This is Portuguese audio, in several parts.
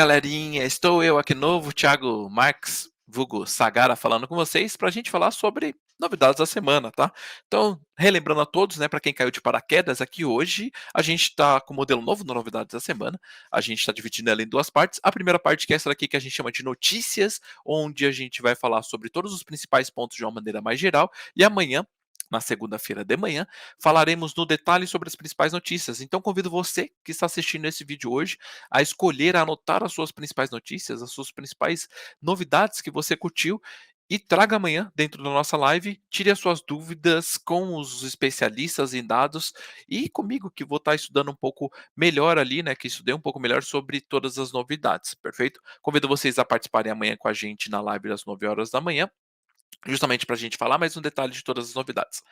galerinha, estou eu aqui novo, Thiago Marques, vulgo Sagara, falando com vocês para a gente falar sobre novidades da semana, tá? Então, relembrando a todos, né, para quem caiu de paraquedas aqui hoje, a gente está com um modelo novo no Novidades da Semana. A gente está dividindo ela em duas partes. A primeira parte que é essa daqui que a gente chama de notícias, onde a gente vai falar sobre todos os principais pontos de uma maneira mais geral. E amanhã, na segunda-feira de manhã, falaremos no detalhe sobre as principais notícias. Então, convido você que está assistindo esse vídeo hoje a escolher, a anotar as suas principais notícias, as suas principais novidades que você curtiu e traga amanhã dentro da nossa live, tire as suas dúvidas com os especialistas em dados e comigo que vou estar estudando um pouco melhor ali, né, que estudei um pouco melhor sobre todas as novidades, perfeito? Convido vocês a participarem amanhã com a gente na live das 9 horas da manhã, justamente para a gente falar mais um detalhe de todas as novidades.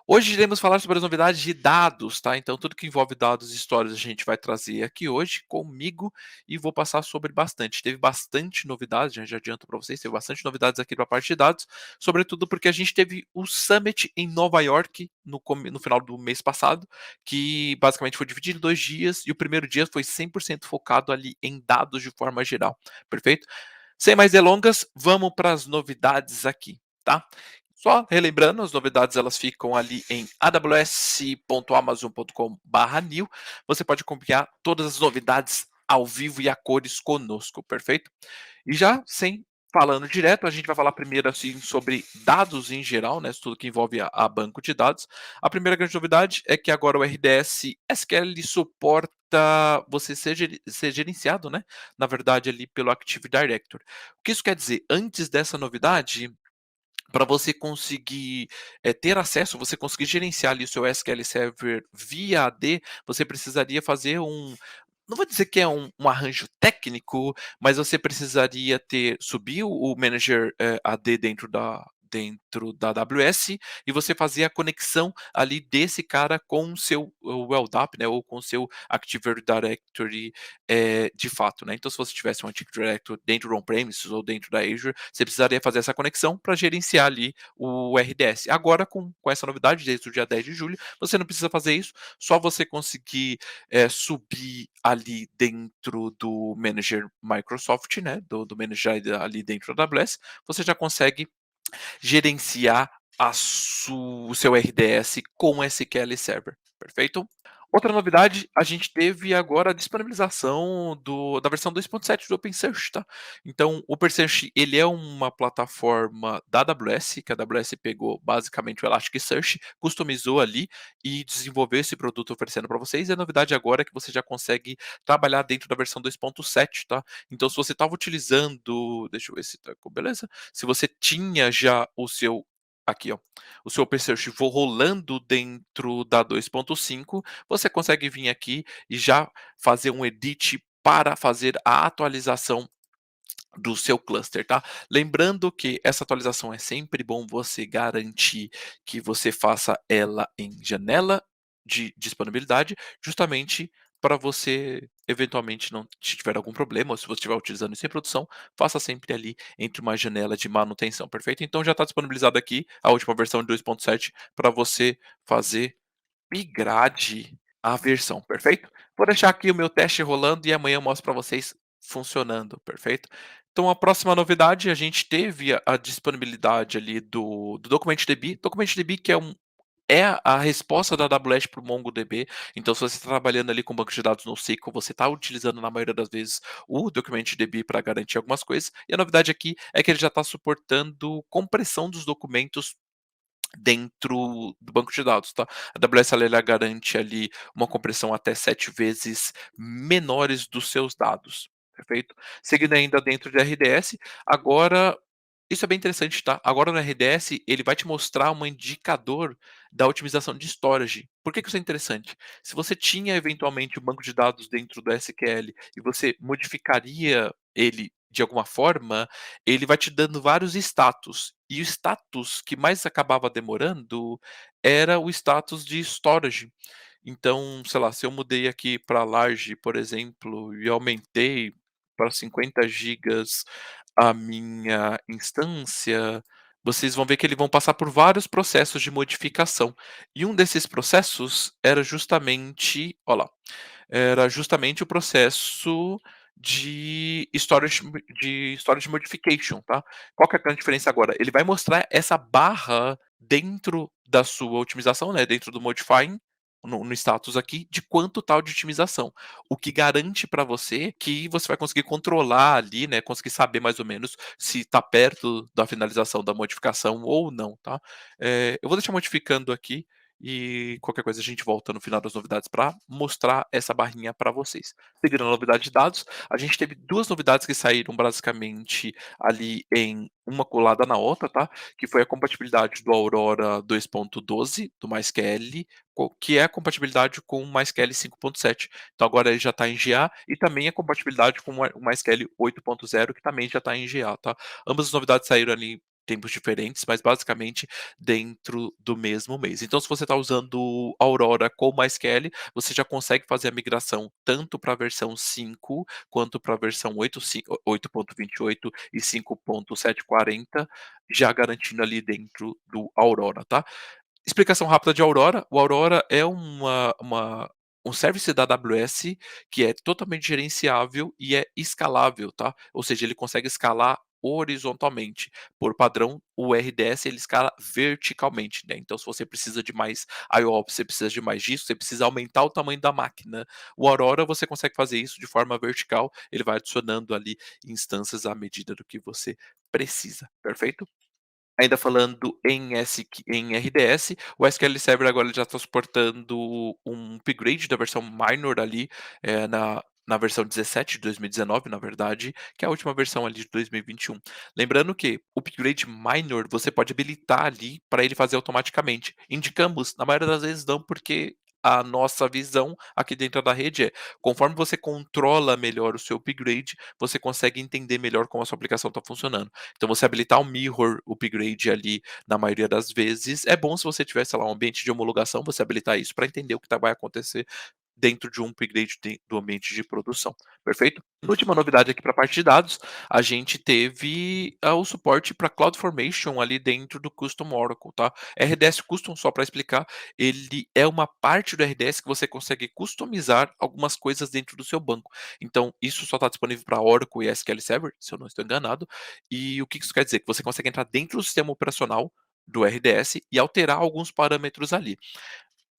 Hoje iremos falar sobre as novidades de dados, tá? Então, tudo que envolve dados e histórias a gente vai trazer aqui hoje comigo e vou passar sobre bastante. Teve bastante novidades, já adianto para vocês, teve bastante novidades aqui para a parte de dados, sobretudo porque a gente teve o Summit em Nova York no final do mês passado, que basicamente foi dividido em 2 dias e o primeiro dia foi 100% focado ali em dados de forma geral, perfeito? Sem mais delongas, vamos para as novidades aqui, tá? Só relembrando, as novidades elas ficam ali em aws.amazon.com/new. Você pode acompanhar todas as novidades ao vivo e a cores conosco, perfeito? E já sem falando direto, a gente vai falar primeiro assim sobre dados em geral, né, tudo que envolve a banco de dados. A primeira grande novidade é que agora o RDS SQL suporta você ser gerenciado, né, na verdade ali pelo Active Directory. O que isso quer dizer? Antes dessa novidade, para você conseguir ter acesso, você conseguir gerenciar ali o seu SQL Server via AD, você precisaria fazer não vou dizer que é um arranjo técnico, mas você precisaria subir o Manager AD dentro da AWS e você fazer a conexão ali desse cara com o seu o LDAP, né, ou com o seu Active Directory de fato, né? Então, se você tivesse um Active Directory dentro do on-premises ou dentro da Azure, você precisaria fazer essa conexão para gerenciar ali o RDS. Agora, com essa novidade, desde o dia 10 de julho, você não precisa fazer isso, só você conseguir subir ali dentro do Manager Microsoft, né, do Manager ali dentro da AWS, você já consegue gerenciar o seu RDS com SQL Server, perfeito? Outra novidade, a gente teve agora a disponibilização da versão 2.7 do OpenSearch, tá? Então, o OpenSearch, ele é uma plataforma da AWS, que a AWS pegou basicamente o Elasticsearch, customizou ali e desenvolveu esse produto oferecendo para vocês. E a novidade agora é que você já consegue trabalhar dentro da versão 2.7, tá? Então, se você estava utilizando, deixa eu ver se tá com beleza. Se você tinha já aqui, ó, o seu OpenSearch rolando dentro da 2.5, você consegue vir aqui e já fazer um edit para fazer a atualização do seu cluster, tá? Lembrando que essa atualização é sempre bom você garantir que você faça ela em janela de disponibilidade, justamente para você eventualmente não se tiver algum problema, ou se você estiver utilizando isso em produção, faça sempre ali entre uma janela de manutenção, perfeito? Então já está disponibilizado aqui a última versão de 2.7 para você fazer migrade a versão, perfeito? Vou deixar aqui o meu teste rolando e amanhã eu mostro para vocês funcionando, perfeito? Então a próxima novidade, a gente teve a disponibilidade ali do DocumentDB. DocumentDB que é a resposta da AWS para o MongoDB. Então, se você está trabalhando ali com banco de dados NoSQL, você está utilizando na maioria das vezes o DocumentDB para garantir algumas coisas. E a novidade aqui é que ele já está suportando compressão dos documentos dentro do banco de dados, tá? A AWS ela garante ali uma compressão até 7 vezes menores dos seus dados, perfeito? Seguindo ainda dentro de RDS, agora isso é bem interessante, tá? Agora no RDS ele vai te mostrar um indicador da otimização de storage. Por que isso é interessante? Se você tinha eventualmente um banco de dados dentro do SQL e você modificaria ele de alguma forma, ele vai te dando vários status. E o status que mais acabava demorando era o status de storage. Então, sei lá, se eu mudei aqui para large, por exemplo, e aumentei para 50 gigas a minha instância, vocês vão ver que eles vão passar por vários processos de modificação. E um desses processos era justamente, olha lá, era justamente o processo de storage modification, tá. Qual que é a grande diferença agora? Ele vai mostrar essa barra dentro da sua otimização, né, dentro do modifying, no status aqui, de quanto tal de otimização. O que garante para você que você vai conseguir controlar ali, né, conseguir saber mais ou menos se está perto da finalização da modificação ou não, tá. Eu vou deixar modificando aqui e qualquer coisa a gente volta no final das novidades para mostrar essa barrinha para vocês. Seguindo a novidade de dados, a gente teve 2 novidades que saíram basicamente ali em uma colada na outra, tá, que foi a compatibilidade do Aurora 2.12 do MySQL, que é a compatibilidade com o MySQL 5.7. Então agora ele já está em GA e também a compatibilidade com o MySQL 8.0 que também já está em GA, tá. Ambas as novidades saíram ali em tempos diferentes, mas basicamente dentro do mesmo mês. Então se você está usando Aurora com MySQL, você já consegue fazer a migração tanto para a versão 5 quanto para a versão 8.28 e 5.740, já garantindo ali dentro do Aurora, tá. Explicação rápida de Aurora. O Aurora é um service da AWS que é totalmente gerenciável e é escalável, tá. Ou seja, ele consegue escalar horizontalmente. Por padrão, o RDS ele escala verticalmente, né. Então se você precisa de mais IOPS, você precisa de mais disso, você precisa aumentar o tamanho da máquina. O Aurora você consegue fazer isso de forma vertical, ele vai adicionando ali instâncias à medida do que você precisa, perfeito? Ainda falando em RDS, o SQL Server agora ele já está suportando um upgrade da versão minor ali, na versão 17 de 2019, na verdade, que é a última versão ali de 2021. Lembrando que o upgrade minor você pode habilitar ali para ele fazer automaticamente. Indicamos, na maioria das vezes não, porque a nossa visão aqui dentro da rede é, conforme você controla melhor o seu upgrade, você consegue entender melhor como a sua aplicação está funcionando. Então você habilitar o mirror upgrade ali na maioria das vezes, é bom se você tiver, sei lá, um ambiente de homologação, você habilitar isso para entender o que vai acontecer dentro de um upgrade do ambiente de produção, perfeito? Última novidade aqui para a parte de dados, a gente teve o suporte para CloudFormation ali dentro do Custom Oracle, tá? RDS Custom, só para explicar, ele é uma parte do RDS que você consegue customizar algumas coisas dentro do seu banco. Então, isso só está disponível para Oracle e SQL Server, se eu não estou enganado. E o que isso quer dizer? Que você consegue entrar dentro do sistema operacional do RDS e alterar alguns parâmetros ali.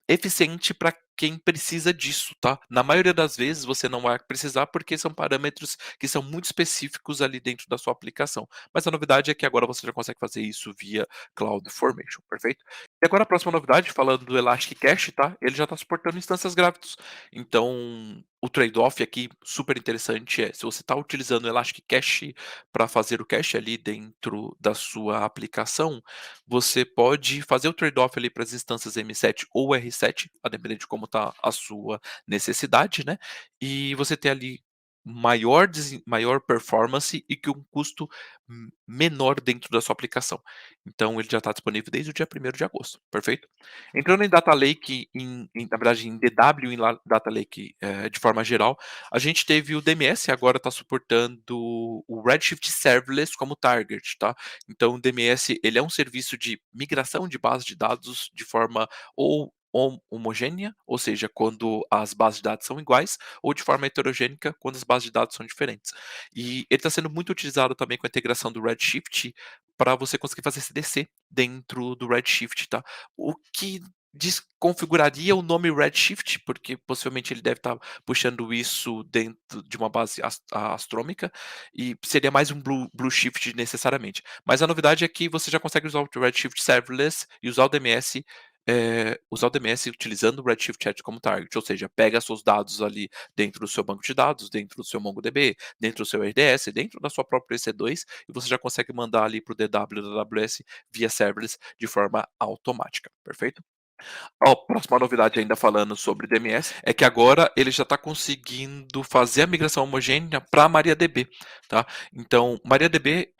Eficiente para quem precisa disso, tá. Na maioria das vezes você não vai precisar, porque são parâmetros que são muito específicos ali dentro da sua aplicação. Mas a novidade é que agora você já consegue fazer isso via CloudFormation, perfeito? E agora a próxima novidade, falando do Elastic Cache, tá, ele já está suportando instâncias grávidas. Então, o trade-off aqui super interessante é, se você está utilizando o Elastic Cache para fazer o cache ali dentro da sua aplicação, você pode fazer o trade-off ali para as instâncias M7 ou R7, a depender de como está a sua necessidade, né, e você ter ali maior performance e que um custo menor dentro da sua aplicação. Então ele já está disponível desde o dia 1º de agosto, perfeito? Entrando em Data Lake, na verdade em DW em Data Lake, de forma geral, a gente teve o DMS agora está suportando o Redshift Serverless como target, tá? Então o DMS ele é um serviço de migração de base de dados de forma ou homogênea, ou seja, quando as bases de dados são iguais, ou de forma heterogênica, quando as bases de dados são diferentes. E ele está sendo muito utilizado também com a integração do Redshift para você conseguir fazer CDC dentro do Redshift, tá? O que desconfiguraria o nome Redshift, porque possivelmente ele deve estar puxando isso dentro de uma base astrômica, e seria mais um Blue Shift necessariamente. Mas a novidade é que você já consegue usar o Redshift Serverless e usar o DMS utilizando o Redshift Chat como target, ou seja, pega seus dados ali dentro do seu banco de dados, dentro do seu MongoDB, dentro do seu RDS, dentro da sua própria EC2, e você já consegue mandar ali para o DW da AWS via serverless de forma automática, perfeito? Ó, próxima novidade ainda falando sobre DMS, é que agora ele já está conseguindo fazer a migração homogênea para MariaDB, tá? Então, MariaDB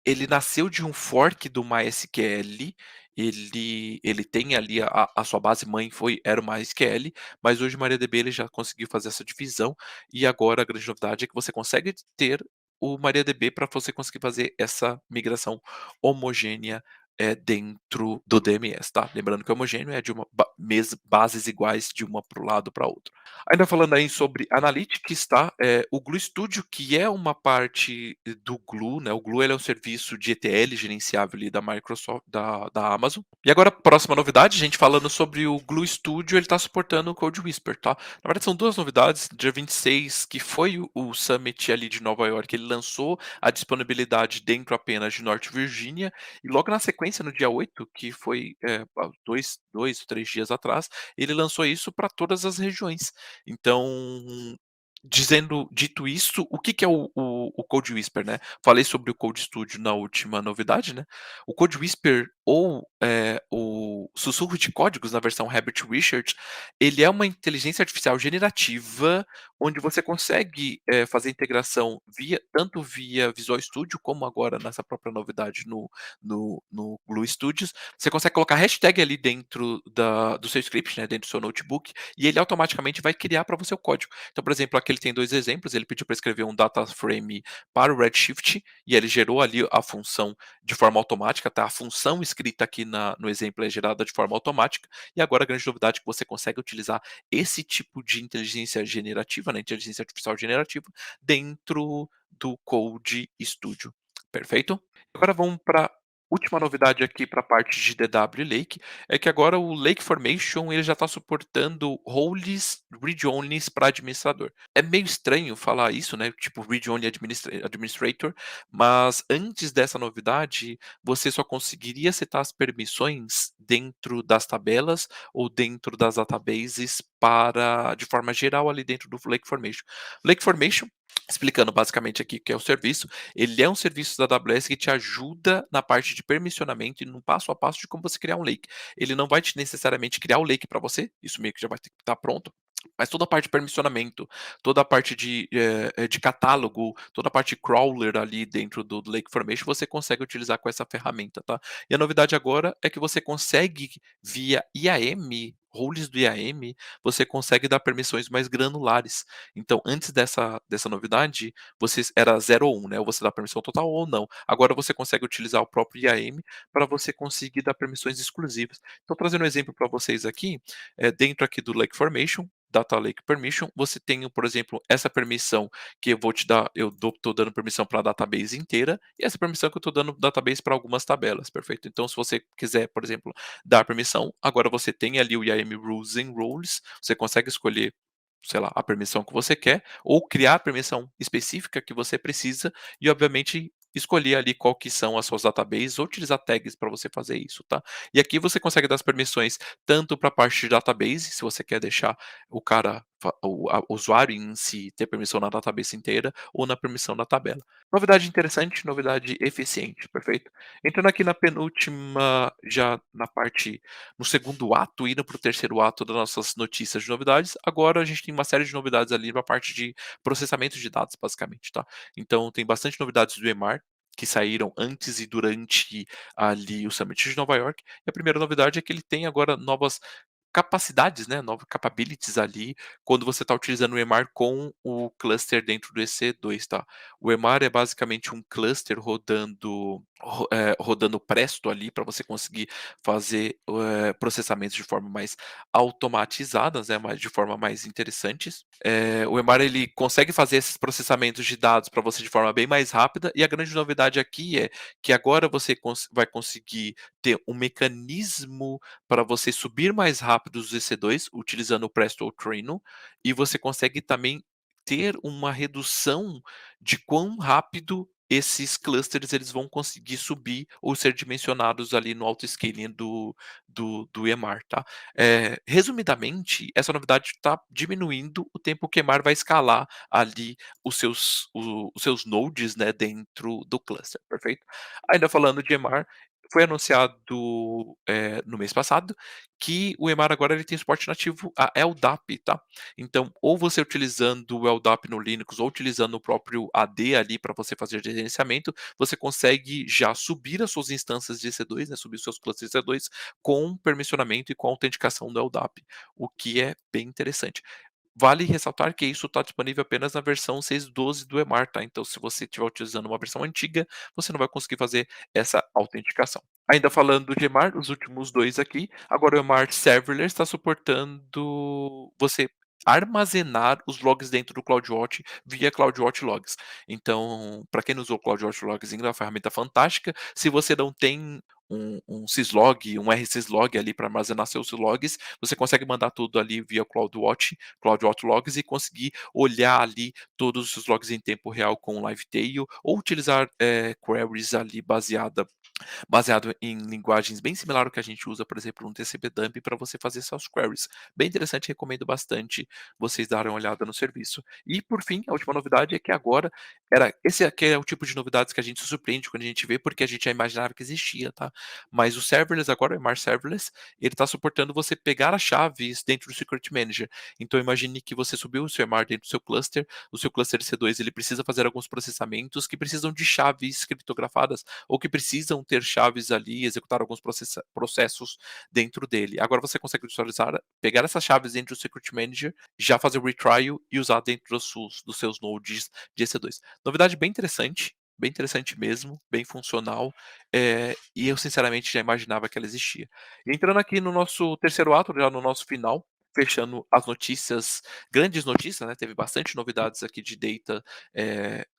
ele nasceu de um fork do MySQL, ele tem ali a sua base mãe era o MySQL, mas hoje o MariaDB ele já conseguiu fazer essa divisão, e agora a grande novidade é que você consegue ter o MariaDB para você conseguir fazer essa migração homogênea dentro do DMS, tá. Lembrando que o homogêneo é de uma bases iguais de uma para o lado para outro. Ainda falando aí sobre Analytics, tá, o Glue Studio, que é uma parte do Glue, né, o Glue ele é um serviço de ETL gerenciável ali da Microsoft da Amazon. E agora próxima novidade, a gente falando sobre o Glue Studio, ele está suportando o Code Whisper, tá. Na verdade são 2 novidades, dia 26, que foi o Summit ali de Nova York, ele lançou a disponibilidade dentro apenas de Norte Virgínia, e logo na sequência, no dia 8, que foi, há 2, 3 dias atrás, ele lançou isso para todas as regiões. Então, dito isso, o que que é o Code Whisper, né? Falei sobre o Code Studio na última novidade, né? O Code Whisper ou, o sussurro de códigos na versão Rabbit Research, ele é uma inteligência artificial generativa, onde você consegue, fazer integração tanto via Visual Studio, como agora nessa própria novidade no Glue Studios. Você consegue colocar hashtag ali dentro do seu script, né, dentro do seu notebook, e ele automaticamente vai criar para você o código. Então, por exemplo, aqui ele tem 2 exemplos, ele pediu para escrever um data frame para o Redshift, e ele gerou ali a função de forma automática, tá? A função escrita aqui no exemplo é gerada de forma automática, e agora a grande novidade é que você consegue utilizar esse tipo de inteligência generativa, né, inteligência artificial generativa, dentro do Code Studio. Perfeito? Agora vamos para última novidade aqui para a parte de DW Lake, é que agora o Lake Formation ele já está suportando roles read-onlys para administrador. É meio estranho falar isso, né, tipo read-only administrator, mas antes dessa novidade, você só conseguiria setar as permissões dentro das tabelas ou dentro das databases de forma geral ali dentro do Lake Formation. Lake Formation, explicando basicamente aqui o que é o serviço, ele é um serviço da AWS que te ajuda na parte de permissionamento e no passo a passo de como você criar um lake. Ele não vai te necessariamente criar o lake para você, isso meio que já vai ter que estar pronto, mas toda a parte de permissionamento, toda a parte de catálogo, toda a parte de crawler ali dentro do Lake Formation, você consegue utilizar com essa ferramenta, tá? E a novidade agora é que você consegue, via IAM, roles do IAM, você consegue dar permissões mais granulares. Então, antes dessa novidade, você era 0 ou 1, né? Ou você dá permissão total ou não. Agora você consegue utilizar o próprio IAM para você conseguir dar permissões exclusivas. Então, trazendo um exemplo para vocês aqui, dentro aqui do Lake Formation, Data Lake Permission, você tem, por exemplo, essa permissão que eu vou te dar, estou dando permissão para a database inteira, e essa permissão que eu estou dando database para algumas tabelas, perfeito? Então, se você quiser, por exemplo, dar permissão, agora você tem ali o IAM Rules and Roles, você consegue escolher, sei lá, a permissão que você quer, ou criar a permissão específica que você precisa, e obviamente escolher ali qual que são as suas databases, ou utilizar tags para você fazer isso, tá? E aqui você consegue dar as permissões tanto para a parte de database, se você quer deixar o cara, o usuário em si ter permissão na database inteira, ou na permissão da tabela. Novidade interessante, novidade eficiente, perfeito? Entrando aqui na penúltima, já na parte, no segundo ato, indo para o terceiro ato das nossas notícias de novidades, agora a gente tem uma série de novidades ali na parte de processamento de dados, basicamente, tá? Então tem bastante novidades do EMAR, que saíram antes e durante ali o Summit de Nova York. E a primeira novidade é que ele tem agora novas capacidades, né, novas capabilities ali, quando você está utilizando o EMAR com o cluster dentro do EC2, tá? O EMAR é basicamente um cluster rodando Presto ali para você conseguir fazer, processamentos de forma mais automatizadas, né, de forma mais interessantes. O EMAR ele consegue fazer esses processamentos de dados para você de forma bem mais rápida, e a grande novidade aqui é que agora você vai conseguir ter um mecanismo para você subir mais rápido os EC2 utilizando o Presto ou Trino, e você consegue também ter uma redução de quão rápido esses clusters eles vão conseguir subir ou ser dimensionados ali no autoscaling do EMAR, tá? Resumidamente, essa novidade está diminuindo o tempo que o EMAR vai escalar ali os seus nodes, né, dentro do cluster, perfeito? Ainda falando de EMAR, foi anunciado, no mês passado, que o EMAR agora ele tem suporte nativo a LDAP, tá? Então, ou você utilizando o LDAP no Linux ou utilizando o próprio AD ali para você fazer gerenciamento, você consegue já subir as suas instâncias de EC2, né, subir os seus clusters de EC2 com permissionamento e com autenticação do LDAP, o que é bem interessante. Vale ressaltar que isso está disponível apenas na versão 6.12 do EMAR, tá? Então, se você estiver utilizando uma versão antiga, você não vai conseguir fazer essa autenticação. Ainda falando de EMAR, os últimos 2 aqui, agora o EMAR Serverless está suportando você armazenar os logs dentro do CloudWatch via CloudWatch Logs. Então, para quem não usou o CloudWatch Logs ainda, é uma ferramenta fantástica. Se você não tem um syslog, um rsyslog ali para armazenar seus logs, você consegue mandar tudo ali via CloudWatch Logs e conseguir olhar ali todos os logs em tempo real com o Livetail ou utilizar, queries ali baseado em linguagens bem similar ao que a gente usa, por exemplo, no TCP/dump para você fazer suas queries. Bem interessante, recomendo bastante vocês darem uma olhada no serviço. E por fim, a última novidade é que agora esse aqui é o tipo de novidades que a gente se surpreende quando a gente vê, porque a gente já imaginava que existia, tá? Mas o serverless agora, o EMR Serverless, ele está suportando você pegar as chaves dentro do Secret Manager. Então imagine que você subiu o seu EMR dentro do seu cluster, o seu cluster C2 ele precisa fazer alguns processamentos que precisam de chaves criptografadas ou que precisam ter chaves ali e executar alguns processos dentro dele. Agora você consegue visualizar, pegar essas chaves dentro do Secret Manager, já fazer o retrial e usar dentro dos seus nodes de EC2. Novidade bem interessante mesmo, bem funcional, e eu sinceramente já imaginava que ela existia. E entrando aqui no nosso terceiro ato, já no nosso final, fechando as notícias, grandes notícias, né? Teve bastante novidades aqui de data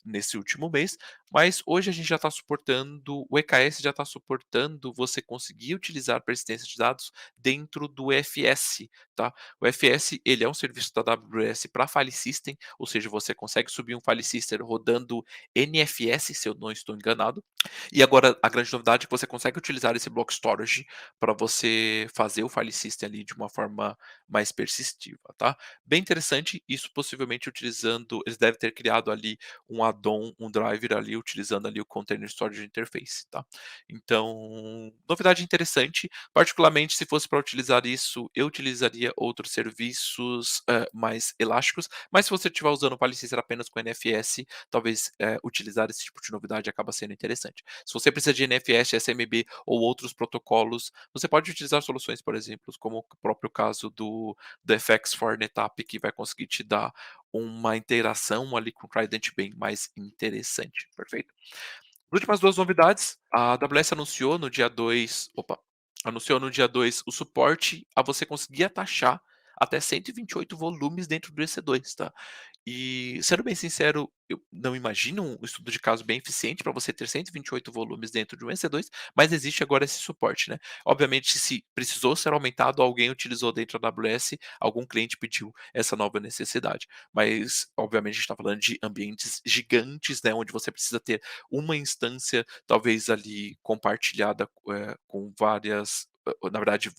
nesse último mês. Mas hoje a gente já está suportando, o EKS já está suportando você conseguir utilizar persistência de dados dentro do EFS, tá? O EFS, ele é um serviço da AWS para file system, ou seja, você consegue subir um file system rodando NFS, se eu não estou enganado. E agora a grande novidade é que você consegue utilizar esse block storage para você fazer o file system ali de uma forma mais persistiva, tá? Bem interessante, isso possivelmente utilizando, eles devem ter criado ali um add-on, um driver ali, utilizando ali o Container Storage Interface, tá? Então, novidade interessante, particularmente se fosse para utilizar isso, eu utilizaria outros serviços mais elásticos, mas se você estiver usando o Palicycer apenas com NFS, talvez utilizar esse tipo de novidade acaba sendo interessante. Se você precisa de NFS, SMB ou outros protocolos, você pode utilizar soluções, por exemplo, como o próprio caso do FX for NetApp, que vai conseguir te dar uma interação ali com o Trident bem mais interessante, perfeito? As últimas 2 novidades, a AWS anunciou no dia 2 o suporte a você conseguir atachar até 128 volumes dentro do EC2, tá? E, sendo bem sincero, eu não imagino um estudo de caso bem eficiente para você ter 128 volumes dentro de um EC2, mas existe agora esse suporte, né? Obviamente, se precisou ser aumentado, alguém utilizou dentro da AWS, algum cliente pediu essa nova necessidade. Mas, obviamente, a gente está falando de ambientes gigantes, né? Onde você precisa ter uma instância, talvez ali compartilhada com várias. Na verdade,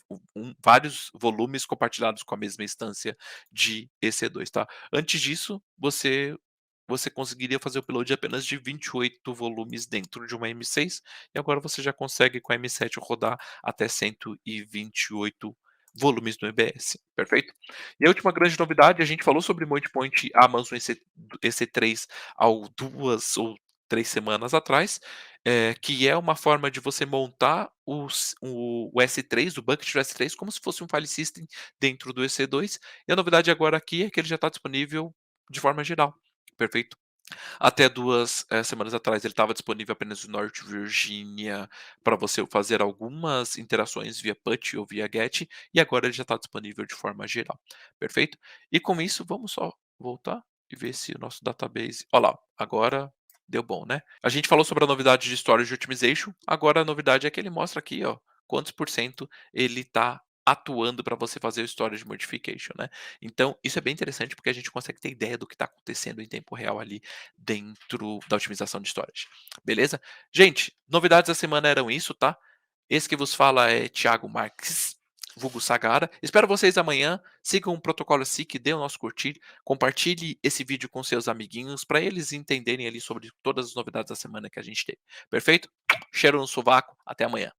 vários volumes compartilhados com a mesma instância de EC2, tá? Antes disso, você conseguiria fazer o upload apenas de 28 volumes dentro de uma M6, e agora você já consegue com a M7 rodar até 128 volumes no EBS, perfeito? E a última grande novidade, a gente falou sobre Multipoint Amazon EC3 há 2 ou 3 semanas atrás, que é uma forma de você montar o S3, o bucket do S3, como se fosse um file system dentro do EC2, e a novidade agora aqui é que ele já está disponível de forma geral, perfeito? Até 2 semanas atrás ele estava disponível apenas no Norte Virgínia para você fazer algumas interações via PUT ou via GET, e agora ele já está disponível de forma geral, perfeito? E com isso vamos só voltar e ver se o nosso database, olha lá, agora deu bom, né? A gente falou sobre a novidade de Storage Optimization, agora a novidade é que ele mostra aqui, ó, quantos por cento ele está atuando para você fazer o Storage Modification, né? Então, isso é bem interessante porque a gente consegue ter ideia do que está acontecendo em tempo real ali dentro da otimização de storage. Beleza? Gente, novidades da semana eram isso, tá? Esse que vos fala é Thiago Marques, vulgo Sagara. Espero vocês amanhã. Sigam o protocolo SIC, dê o nosso curtir, compartilhe esse vídeo com seus amiguinhos para eles entenderem ali sobre todas as novidades da semana que a gente teve. Perfeito? Cheiro no sovaco. Até amanhã.